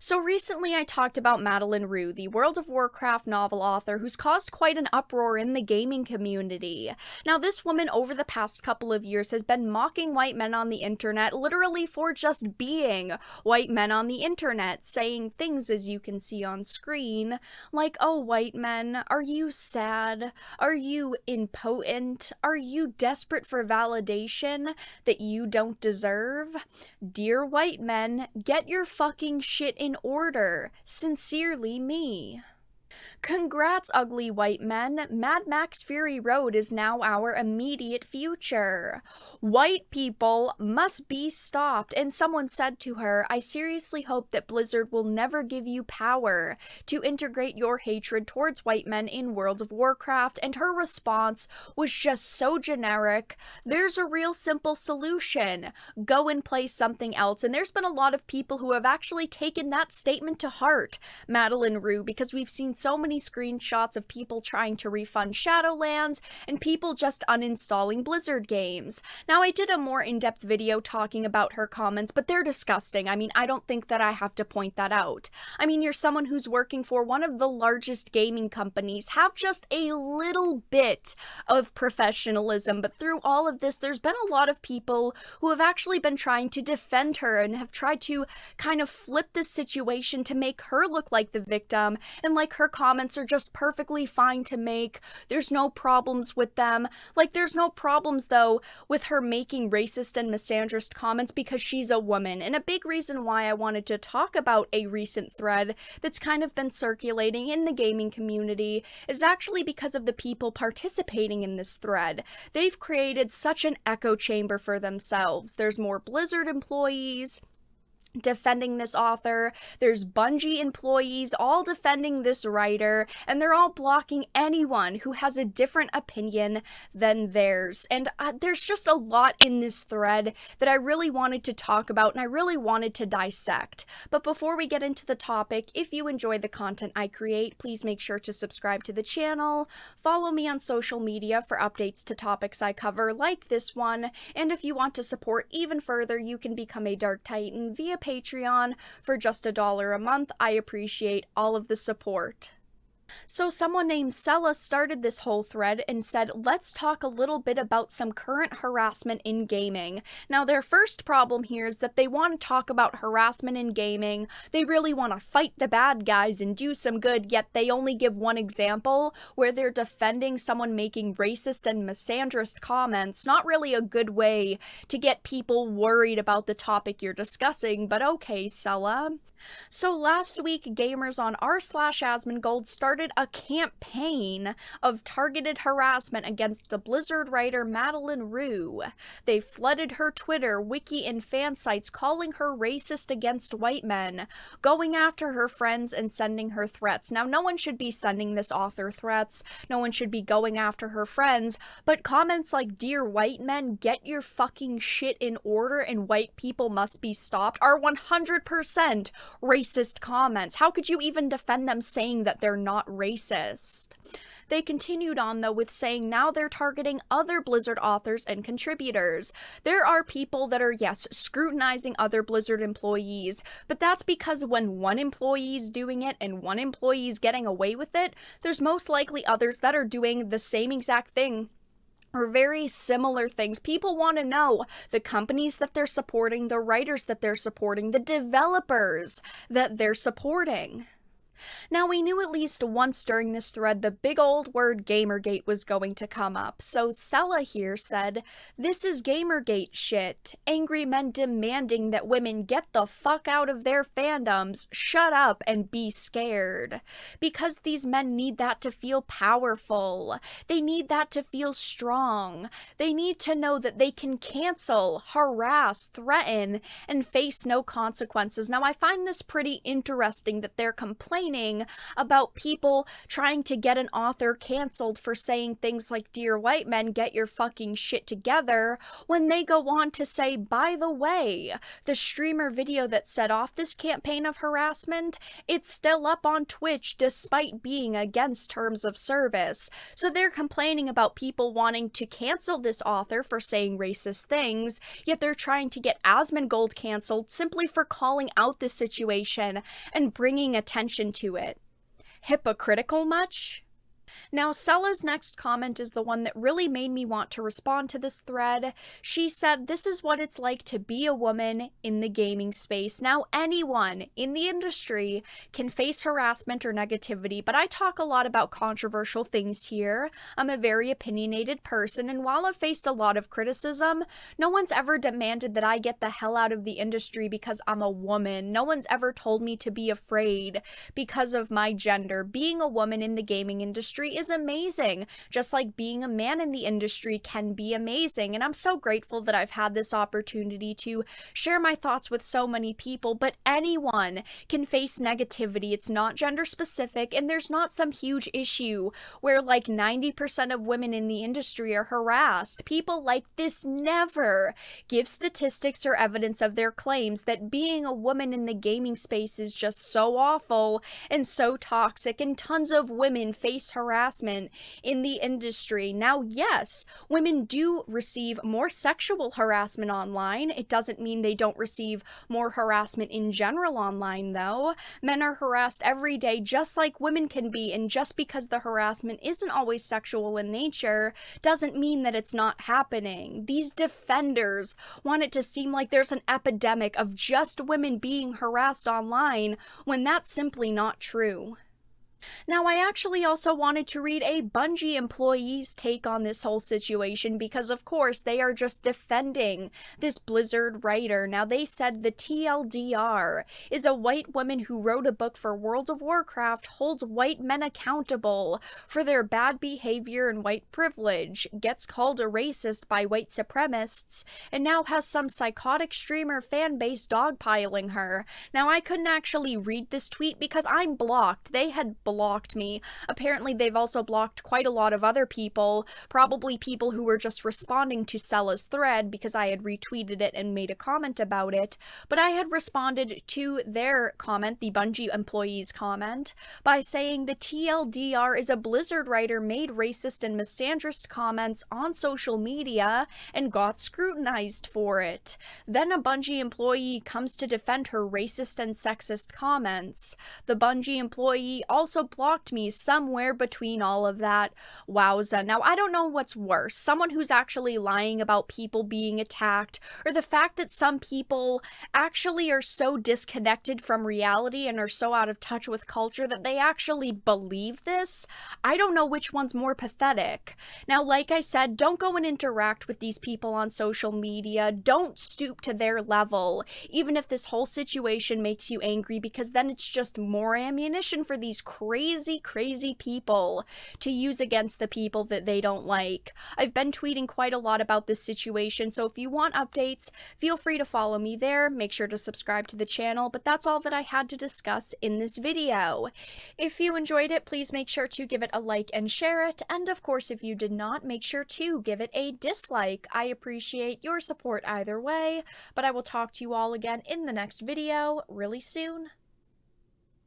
So recently I talked about Madeline Rue, the World of Warcraft novel author who's caused quite an uproar in the gaming community. Now this woman over the past couple of years has been mocking white men on the internet literally for just being white men on the internet, saying things as you can see on screen, like, oh white men, are you sad? Are you impotent? Are you desperate for validation that you don't deserve? Dear white men, get your fucking shit in order. Sincerely, me. Congrats, ugly white men. Mad Max Fury Road is now our immediate future. White people must be stopped. And someone said to her, I seriously hope that Blizzard will never give you power to integrate your hatred towards white men in World of Warcraft. And her response was just so generic. There's a real simple solution. Go and play something else. And there's been a lot of people who have actually taken that statement to heart, Madeline Rue, because we've seen so many screenshots of people trying to refund Shadowlands and people just uninstalling Blizzard games. Now, I did a more in-depth video talking about her comments, but they're disgusting. I mean, I don't think that I have to point that out. I mean, you're someone who's working for one of the largest gaming companies. Have just a little bit of professionalism, but through all of this, there's been a lot of people who have actually been trying to defend her and have tried to kind of flip this situation to make her look like the victim, and like her comments are just perfectly fine to make. There's no problems with them. Like, there's no problems, though, with her making racist and misandrist comments because she's a woman. And a big reason why I wanted to talk about a recent thread that's kind of been circulating in the gaming community is actually because of the people participating in this thread. They've created such an echo chamber for themselves. There's more Blizzard employees defending this author, there's Bungie employees all defending this writer, and they're all blocking anyone who has a different opinion than theirs. And there's just a lot in this thread that I really wanted to talk about and I really wanted to dissect. But before we get into the topic, if you enjoy the content I create, please make sure to subscribe to the channel, follow me on social media for updates to topics I cover like this one, and if you want to support even further, you can become a Dark Titan via Patreon for just $1 a month. I appreciate all of the support. So someone named Sella started this whole thread and said, let's talk a little bit about some current harassment in gaming. Now, their first problem here is that they want to talk about harassment in gaming. They really want to fight the bad guys and do some good, yet they only give one example where they're defending someone making racist and misandrist comments. Not really a good way to get people worried about the topic you're discussing, but okay, Sella. So last week, gamers on r/Asmongold started a campaign of targeted harassment against the Blizzard writer Madeline Rue. They flooded her Twitter, wiki, and fan sites calling her racist against white men, going after her friends and sending her threats. Now, no one should be sending this author threats, no one should be going after her friends, but comments like, dear white men, get your fucking shit in order and white people must be stopped are 100% racist comments. How could you even defend them saying that they're not racist? They continued on, though, with saying now they're targeting other Blizzard authors and contributors. There are people that are, yes, scrutinizing other Blizzard employees, but that's because when one employee's doing it and one employee's getting away with it, there's most likely others that are doing the same exact thing or very similar things. People want to know the companies that they're supporting, the writers that they're supporting, the developers that they're supporting. Now, we knew at least once during this thread the big old word Gamergate was going to come up, so Sella here said, this is Gamergate shit. Angry men demanding that women get the fuck out of their fandoms, shut up and be scared. Because these men need that to feel powerful. They need that to feel strong. They need to know that they can cancel, harass, threaten, and face no consequences. Now, I find this pretty interesting that they're complaining complaining about people trying to get an author canceled for saying things like, "Dear white men, get your fucking shit together," when they go on to say, by the way, the streamer video that set off this campaign of harassment, it's still up on Twitch despite being against terms of service. So they're complaining about people wanting to cancel this author for saying racist things, yet they're trying to get Asmongold canceled simply for calling out the situation and bringing attention to it. Hypocritical much? Now, Sella's next comment is the one that really made me want to respond to this thread. She said, "This is what it's like to be a woman in the gaming space." Now, anyone in the industry can face harassment or negativity, but I talk a lot about controversial things here. I'm a very opinionated person, and while I've faced a lot of criticism, no one's ever demanded that I get the hell out of the industry because I'm a woman. No one's ever told me to be afraid because of my gender. Being a woman in the gaming industry is amazing, just like being a man in the industry can be amazing, and I'm so grateful that I've had this opportunity to share my thoughts with so many people. But anyone can face negativity. It's not gender specific, and there's not some huge issue where like 90% of women in the industry are harassed. People like this never give statistics or evidence of their claims that being a woman in the gaming space is just so awful and so toxic, and tons of women face harassment in the industry. Now, yes, women do receive more sexual harassment online. It doesn't mean they don't receive more harassment in general online, though. Men are harassed every day just like women can be, and just because the harassment isn't always sexual in nature doesn't mean that it's not happening. These defenders want it to seem like there's an epidemic of just women being harassed online when that's simply not true. Now, I actually also wanted to read a Bungie employee's take on this whole situation because, of course, they are just defending this Blizzard writer. Now, they said the TLDR is a white woman who wrote a book for World of Warcraft, holds white men accountable for their bad behavior and white privilege, gets called a racist by white supremacists, and now has some psychotic streamer fan base dogpiling her. Now, I couldn't actually read this tweet because I'm blocked. They had blocked me. Apparently, they've also blocked quite a lot of other people, probably people who were just responding to Sella's thread because I had retweeted it and made a comment about it. But I had responded to their comment, the Bungie employee's comment, by saying the TLDR is a Blizzard writer made racist and misandrist comments on social media and got scrutinized for it. Then a Bungie employee comes to defend her racist and sexist comments. The Bungie employee also blocked me somewhere between all of that. Wowza. Now, I don't know what's worse, someone who's actually lying about people being attacked, or the fact that some people actually are so disconnected from reality and are so out of touch with culture that they actually believe this. I don't know which one's more pathetic. Now, like I said, don't go and interact with these people on social media. Don't stoop to their level, even if this whole situation makes you angry, because then it's just more ammunition for these crazy people to use against the people that they don't like. I've been tweeting quite a lot about this situation, so if you want updates, feel free to follow me there. Make sure to subscribe to the channel, but that's all that I had to discuss in this video. If you enjoyed it, please make sure to give it a like and share it, and of course, if you did not, make sure to give it a dislike. I appreciate your support either way, but I will talk to you all again in the next video really soon.